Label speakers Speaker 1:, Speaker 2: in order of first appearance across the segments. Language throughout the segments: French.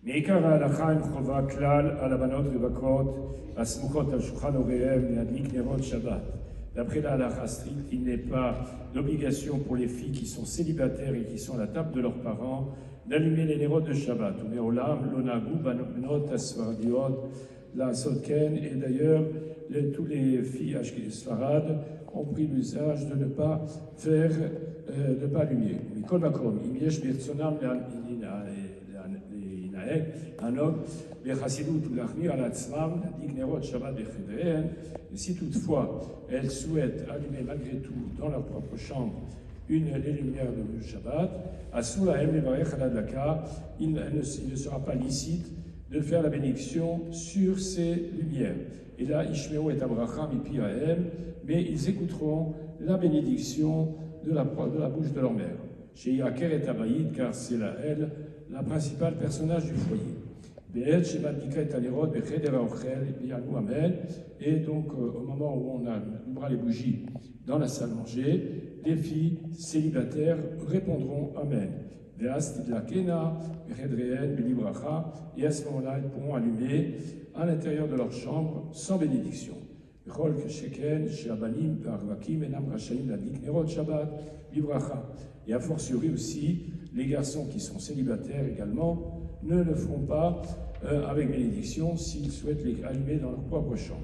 Speaker 1: מעיקר ההלכה הם חובה כלל על הבנות רווקות הסמוכות על שולחן הוריהם להדליק נרות שבת. D'après la halakha stricte, il n'est pas d'obligation pour les filles qui sont célibataires et qui sont à la table de leurs parents d'allumer les nérodes de Shabbat. Mais olam, l'onagou, banot, asfaradiot, la sotken, et d'ailleurs, tous les filles sfarades ont pris l'usage de ne pas faire, de ne pas allumer. Mikol makom, im yesh birtzonam הנוג בחסידות ולהחמיר על עצמם להדליק נרות שבת בחדריהן, et si toutefois elles souhaitent allumer malgré tout dans leur propre chambre les lumières de Shabbat, asur lahem levarech al hadlaka, il ne sera pas licite de faire la bénédiction sur ces lumières. Et là, Ishmeo et Abraham et Pirahem, mais ils écouteront la bénédiction de la bouche de leur mère. Chez Yaker et Abaïd, car c'est là, elle, la principale personnage du foyer. Et donc, au moment où on allumera les bougies dans la salle manger, les filles célibataires répondront Amen. Et à ce moment-là, elles pourront allumer à l'intérieur de leur chambre sans bénédiction. Et a fortiori aussi, les garçons qui sont célibataires également ne le feront pas avec bénédiction s'ils souhaitent les allumer dans leur propre chambre.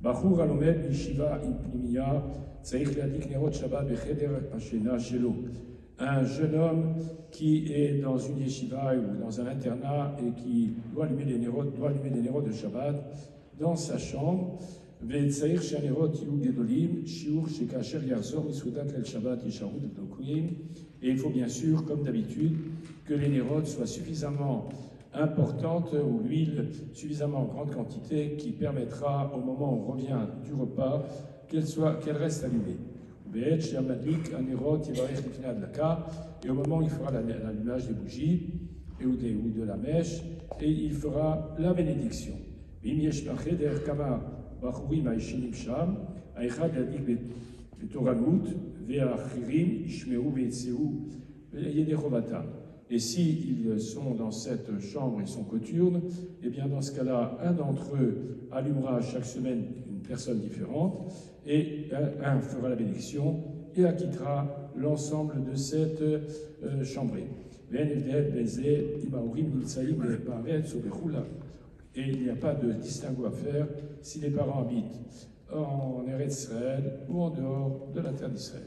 Speaker 1: Bachour alomed yeshiva impnimiya tzarich leadlik nerot shabbat becheder hashena shelo. Un jeune homme qui est dans une yeshiva ou dans un internat et qui doit allumer des nérodes de Shabbat dans sa chambre. Et il faut bien sûr, comme d'habitude, que les nérodes soient suffisamment importantes ou l'huile suffisamment en grande quantité qui permettra, au moment où on revient du repas, qu'elle reste allumée. Et au moment où il fera l'allumage des bougies ou de la mèche, et il fera la bénédiction. בחורים הישנים שם, האחד ידליק בתורנות, והאחרים ישמעו ויצאו ידי חובתם. Et s'ils sont dans cette chambre, ils sont coturnes, et bien dans ce cas-là, un d'entre eux allumera chaque semaine une personne différente, et un fera la bénédiction et acquittera l'ensemble de cette chambrée. Et il n'y a pas de distinguo à faire si les parents habitent en Eretz Israël ou en dehors de la terre d'Israël.